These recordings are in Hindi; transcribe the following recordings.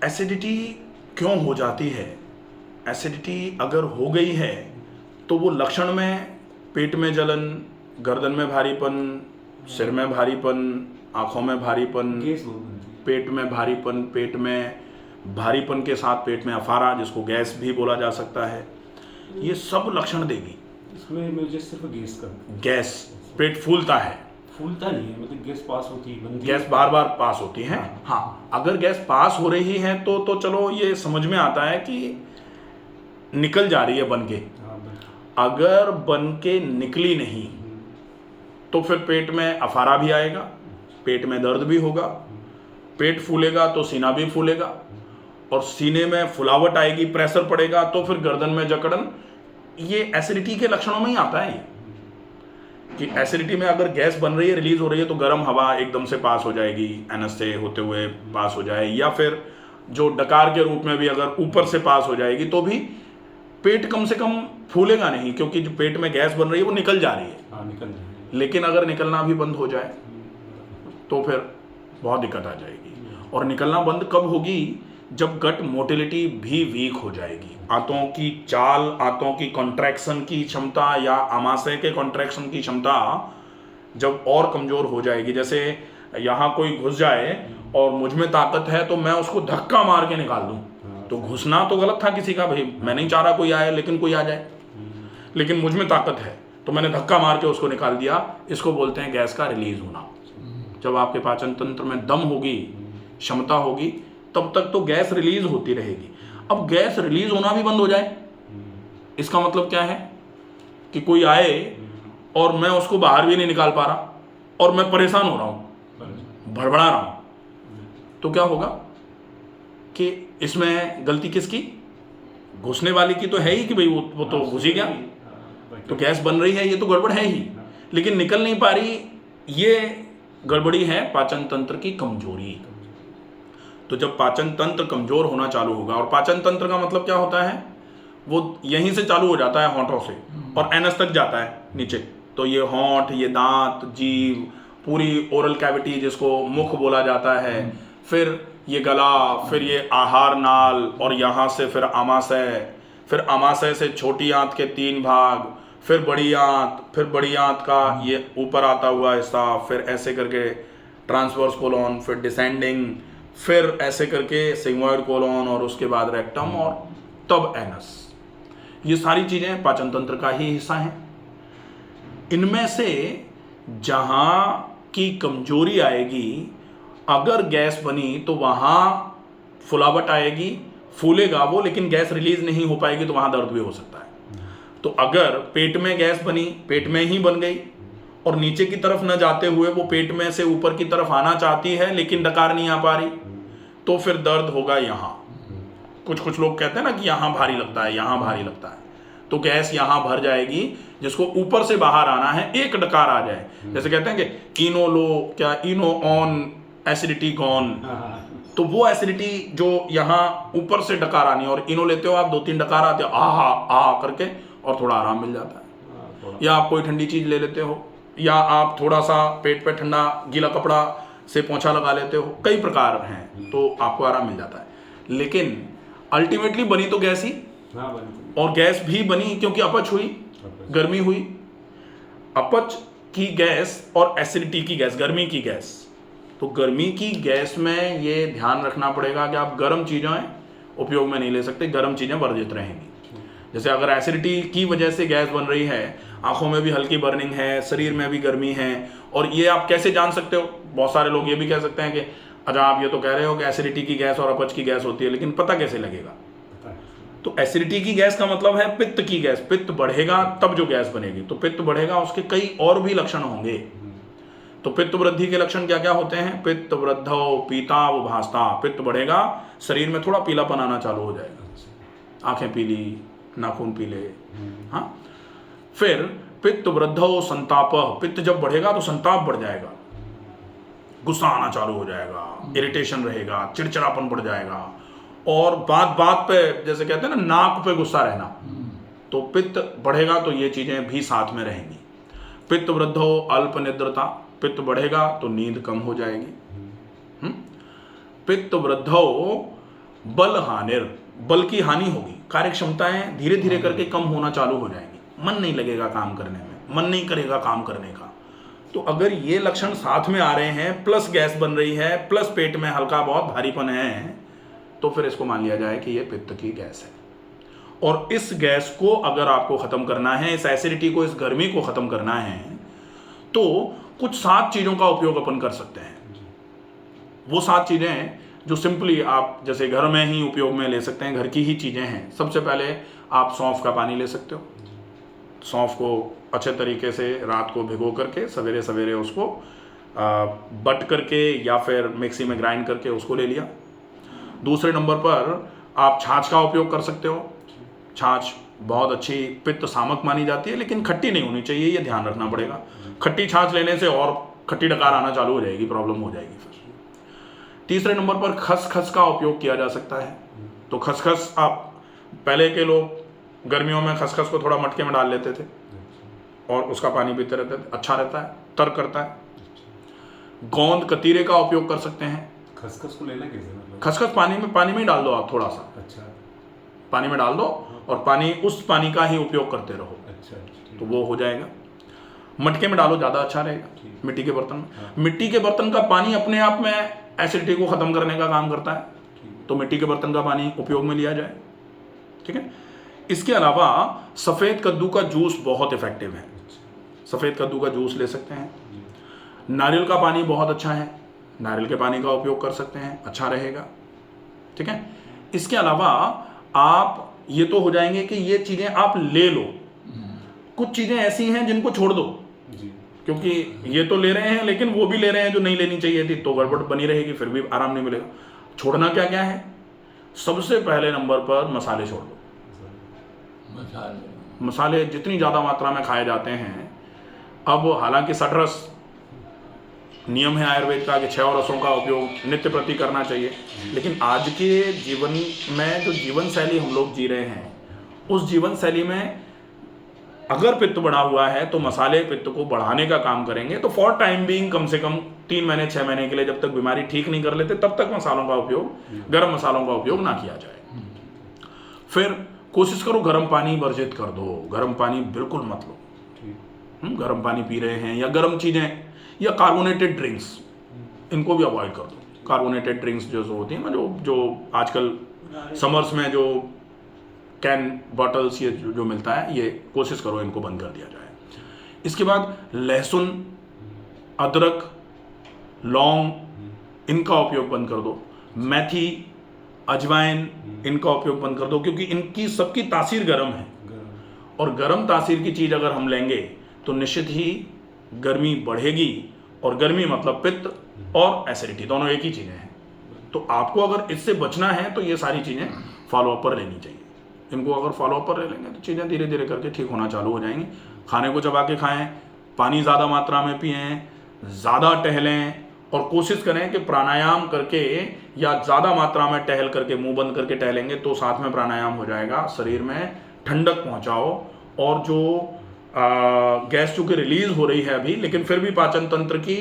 एसिडिटी क्यों हो जाती है? एसिडिटी अगर हो गई है तो वो लक्षण में पेट में जलन, गर्दन में भारीपन, सिर में भारीपन, आँखों में भारीपन, पेट में भारीपन, पेट में भारीपन के साथ पेट में अफारा, जिसको गैस भी बोला जा सकता है, ये सब लक्षण देगी। इसमें मुझे सिर्फ गैस, पेट फूलता है, फूलता नहीं है, मतलब गैस पास होती है, गैस बार बार पास होती है। हाँ, अगर गैस पास हो रही है तो चलो ये समझ में आता है कि निकल जा रही है बन के। अगर बन के निकली नहीं तो फिर पेट में अफारा भी आएगा, पेट में दर्द भी होगा, पेट फूलेगा तो सीना भी फूलेगा, और सीने में फुलावट आएगी, प्रेशर पड़ेगा तो फिर गर्दन में जकड़न। ये एसिडिटी के लक्षणों में ही आता है कि एसिडिटी में अगर गैस बन रही है, रिलीज हो रही है, तो गर्म हवा एकदम से पास हो जाएगी, एनस से होते हुए पास हो जाए, या फिर जो डकार के रूप में भी अगर ऊपर से पास हो जाएगी तो भी पेट कम से कम फूलेगा नहीं, क्योंकि जो पेट में गैस बन रही है वो निकल जा रही है। लेकिन अगर निकलना भी बंद हो जाए तो फिर बहुत दिक्कत आ जाएगी। और निकलना बंद कब होगी? जब गट मोटिलिटी भी वीक हो जाएगी, आंतों की चाल, आंतों की कॉन्ट्रैक्शन की क्षमता या आमाशय के कॉन्ट्रैक्शन की क्षमता जब और कमजोर हो जाएगी। जैसे यहाँ कोई घुस जाए और मुझ में ताकत है तो मैं उसको धक्का मार के निकाल दूँ, तो घुसना तो गलत था किसी का, भाई मैं नहीं चाह रहा कोई आए, लेकिन कोई आ जाए, लेकिन मुझ में ताकत है तो मैंने धक्का मार के उसको निकाल दिया। इसको बोलते हैं गैस का रिलीज होना। जब आपके पाचन तंत्र में दम होगी, क्षमता होगी, तब तक तो गैस रिलीज होती रहेगी। अब गैस रिलीज होना भी बंद हो जाए, इसका मतलब क्या है कि कोई आए और मैं उसको बाहर भी नहीं निकाल पा रहा और मैं परेशान हो रहा हूं, भड़बड़ा रहा हूं, तो क्या होगा कि इसमें गलती किसकी? घुसने वाली की तो है ही कि भाई वो तो घुस ही गया, तो गैस बन रही है, ये तो गड़बड़ है ही, लेकिन निकल नहीं पा रही, ये गड़बड़ी है पाचन तंत्र की कमजोरी। तो जब पाचन तंत्र कमजोर होना चालू होगा, और पाचन तंत्र का मतलब क्या होता है, वो यहीं से चालू हो जाता है होंठों से और एनस तक जाता है नीचे, तो ये होंठ, ये दांत, जीभ, पूरी ओरल कैविटी जिसको मुख बोला जाता है, फिर ये गला, फिर ये आहार नाल, और यहाँ से फिर आमाशय, फिर आमाशय से छोटी आंत के 3 भाग, फिर बड़ी आंत, फिर बड़ी आंत का ये ऊपर आता हुआ हिस्सा, फिर ऐसे करके ट्रांसवर्स कोलोन, फिर डिसेंडिंग, फिर ऐसे करके सिग्मोइड कोलोन, और उसके बाद रेक्टम, और तब एनस। ये सारी चीज़ें पाचन तंत्र का ही हिस्सा हैं। इनमें से जहाँ की कमजोरी आएगी, अगर गैस बनी तो वहाँ फुलावट आएगी, फूलेगा वो, लेकिन गैस रिलीज नहीं हो पाएगी, तो वहाँ दर्द भी हो सकता है। तो अगर पेट में गैस बनी, पेट में ही बन गई, और नीचे की तरफ न जाते हुए वो पेट में से ऊपर की तरफ आना चाहती है लेकिन डकार नहीं आ पा रही, तो फिर दर्द होगा यहाँ। कुछ लोग कहते हैं ना कि यहाँ भारी लगता है, यहाँ भारी लगता है, तो गैस यहाँ भर जाएगी, जिसको ऊपर से बाहर आना है, एक डकार आ जाए। जैसे कहते हैं कि इनो लो, क्या इनो ऑन, एसिडिटी गॉन, तो वो एसिडिटी जो यहाँ ऊपर से डकार आनी है, और इनो लेते हो आप, 2-3 डकार आते हो, आ करके, और थोड़ा आराम मिल जाता है। या आप कोई ठंडी चीज ले लेते हो, या आप थोड़ा सा पेट पे ठंडा गीला कपड़ा से पोंछा लगा लेते हो, कई प्रकार हैं, तो आपको आराम मिल जाता है। लेकिन अल्टीमेटली बनी तो गैस ही, और गैस भी बनी क्योंकि अपच हुई, गर्मी हुई। अपच की गैस और एसिडिटी की गैस, गर्मी की गैस, तो गर्मी की गैस में ये ध्यान रखना पड़ेगा कि आप गर्म चीज़ें उपयोग में नहीं ले सकते, गर्म चीज़ें वर्जित रहेंगी। जैसे अगर एसिडिटी की वजह से गैस बन रही है, आंखों में भी हल्की बर्निंग है, शरीर में भी गर्मी है, और ये आप कैसे जान सकते हो? बहुत सारे लोग ये भी कह सकते हैं कि अच्छा आप ये तो कह रहे हो कि एसिडिटी की गैस और अपच की गैस होती है, लेकिन पता कैसे लगेगा? तो एसिडिटी की गैस का मतलब है पित्त की गैस, पित्त बढ़ेगा तब जो गैस बनेगी, तो पित्त बढ़ेगा, उसके कई और भी लक्षण होंगे। तो पित्त वृद्धि के लक्षण क्या क्या होते हैं? पित्त वृद्धौ पीता वो भासता, पित्त बढ़ेगा, शरीर में थोड़ा पीलापन आना चालू हो जाएगा, आंखें पीली, नाखून पीले। हाँ, फिर पित्त वृद्धौ संताप, पित्त जब बढ़ेगा तो संताप बढ़ जाएगा, गुस्सा आना चालू हो जाएगा, इरिटेशन रहेगा, चिड़चिड़ापन बढ़ जाएगा, और बात बात पे जैसे कहते हैं ना नाक पे गुस्सा रहना, तो पित्त बढ़ेगा तो ये चीजें भी साथ में रहेंगी। पित्त वृद्धौ अल्प निद्रता, पित्त बढ़ेगा तो नींद कम हो जाएगी। पित्त वृद्धौ बल हानिर, बल की हानि होगी, कार्य क्षमताएं धीरे धीरे करके कम होना चालू हो जाएंगी, मन नहीं लगेगा काम करने में, मन नहीं करेगा काम करने का। तो अगर ये लक्षण साथ में आ रहे हैं, प्लस गैस बन रही है, प्लस पेट में हल्का बहुत भारीपन है, तो फिर इसको मान लिया जाए कि ये पित्त की गैस है। और इस गैस को अगर आपको खत्म करना है, इस एसिडिटी को, इस गर्मी को खत्म करना है, तो कुछ 7 चीजों का उपयोग अपन कर सकते हैं। वो 7 चीजें जो सिंपली आप जैसे घर में ही उपयोग में ले सकते हैं, घर की ही चीजें हैं। सबसे पहले आप सौंफ का पानी ले सकते हो। सौंफ को अच्छे तरीके से रात को भिगो करके सवेरे सवेरे उसको बट करके या फिर मिक्सी में ग्राइंड करके उसको ले लिया। दूसरे नंबर पर आप छाछ का उपयोग कर सकते हो। छाछ बहुत अच्छी पित्त सामक मानी जाती है, लेकिन खट्टी नहीं होनी चाहिए, ये ध्यान रखना पड़ेगा। खट्टी छाछ लेने से और खट्टी डकार आना चालू हो जाएगी, प्रॉब्लम हो जाएगी फिर। तीसरे नंबर पर खसखस का उपयोग किया जा सकता है। तो खसखस, आप पहले के लोग गर्मियों में खसखस को थोड़ा मटके में डाल लेते थे और उसका पानी पीते रहते थे, अच्छा रहता है, तर करता है। गोंद कतीरे का उपयोग कर सकते हैं। खसखस को लेना कैसे, मतलब खसखस पानी में डाल दो आप, थोड़ा सा अच्छा पानी में डाल दो और पानी, उस पानी का ही उपयोग करते रहो, अच्छा तो वो हो जाएगा। मटके में डालो, ज़्यादा अच्छा रहेगा, मिट्टी के बर्तन में। मिट्टी के बर्तन का पानी अपने आप में एसिडिटी को ख़त्म करने का काम करता है, तो मिट्टी के बर्तन का पानी उपयोग में लिया जाए, ठीक है। इसके अलावा सफ़ेद कद्दू का जूस बहुत इफेक्टिव है। सफ़ेद कद्दू का जूस ले सकते हैं। नारियल का पानी बहुत अच्छा है, नारियल के पानी का उपयोग कर सकते हैं, अच्छा रहेगा, ठीक है। इसके अलावा आप ये तो हो जाएंगे कि ये चीज़ें आप ले लो। कुछ चीज़ें ऐसी हैं जिनको छोड़ दो, क्योंकि ये तो ले रहे हैं लेकिन वो भी ले रहे हैं जो नहीं लेनी चाहिए थी, तो गड़बड़ बनी रहेगी, फिर भी आराम नहीं मिलेगा। छोड़ना क्या क्या है? सबसे पहले नंबर पर मसाले छोड़ दो। मसाले जितनी ज़्यादा मात्रा में खाए जाते हैं, अब हालांकि 6 रस नियम है आयुर्वेद का कि 6 रसों का उपयोग नित्य प्रति करना चाहिए, लेकिन आज के जीवन में जो जीवन शैली हम लोग जी रहे हैं, उस जीवन शैली में अगर पित्त बढ़ा हुआ है तो मसाले पित्त को बढ़ाने का काम करेंगे। तो फॉर टाइम बीइंग कम से कम 3 महीने 6 महीने के लिए, जब तक बीमारी ठीक नहीं कर लेते, तब तक मसालों का उपयोग, गर्म मसालों का उपयोग ना किया जाए। फिर कोशिश करो गर्म पानी वर्जित कर दो, गर्म पानी बिल्कुल मत लो। गर्म पानी पी रहे हैं या गर्म चीज़ें या कार्बोनेटेड ड्रिंक्स, इनको भी अवॉइड कर दो। कार्बोनेटेड ड्रिंक्स जो होती हैं ना, जो आजकल समर्स में जो कैन बॉटल्स ये जो मिलता है, ये कोशिश करो इनको बंद कर दिया जाए। इसके बाद लहसुन, अदरक, लौंग, इनका उपयोग बंद कर दो। मेथी, अजवाइन, इनका उपयोग बंद कर दो, क्योंकि इनकी सबकी तासीर गर्म है, और गर्म तासीर की चीज़ अगर हम लेंगे तो निश्चित ही गर्मी बढ़ेगी, और गर्मी मतलब पित्त और एसिडिटी दोनों एक ही चीज़ें हैं। तो आपको अगर इससे बचना है तो ये सारी चीज़ें फॉलोअप पर लेनी चाहिए। इनको अगर फॉलोअप पर ले लेंगे तो चीज़ें धीरे धीरे करके ठीक होना चालू हो जाएंगी। खाने को चबा के खाएं, पानी ज़्यादा मात्रा में पिएं, ज़्यादा टहलें, और कोशिश करें कि प्राणायाम करके या ज़्यादा मात्रा में टहल करके, मुंह बंद करके टहलेंगे तो साथ में प्राणायाम हो जाएगा, शरीर में ठंडक पहुँचाओ। और जो गैस चूँकि रिलीज हो रही है अभी, लेकिन फिर भी पाचन तंत्र की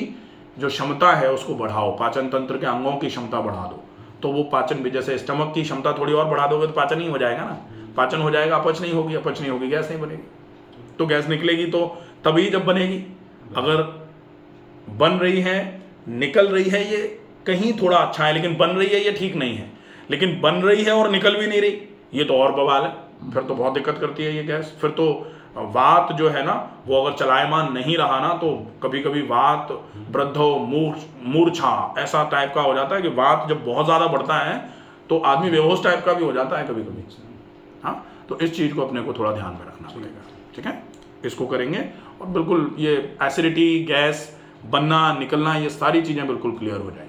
जो क्षमता है उसको बढ़ाओ, पाचन तंत्र के अंगों की क्षमता बढ़ा दो। तो वो पाचन भी, जैसे स्टमक की क्षमता थोड़ी और बढ़ा दोगे तो पाचन ही हो जाएगा ना, पाचन हो जाएगा, अपच नहीं होगी, अपच नहीं होगी, गैस नहीं बनेगी। तो गैस निकलेगी तो तभी जब बनेगी। अगर बन रही है, निकल रही है, ये कहीं थोड़ा अच्छा है, लेकिन बन रही है ये ठीक नहीं है। लेकिन बन रही है और निकल भी नहीं रही, ये तो और बवाल है, फिर तो बहुत दिक्कत करती है ये गैस। फिर तो वात जो है ना, वो अगर चलायमान नहीं रहा ना, तो कभी कभी वात, वृद्धो, मूर्छा, ऐसा टाइप का हो जाता है कि वात जब बहुत ज़्यादा बढ़ता है तो आदमी बेहोश टाइप का भी हो जाता है कभी कभी। हाँ, तो इस चीज़ को अपने को थोड़ा ध्यान में रखना पड़ेगा, ठीक है। इसको करेंगे और बिल्कुल ये एसिडिटी, गैस बनना, निकलना, ये सारी चीज़ें बिल्कुल क्लियर हो जाएंगी।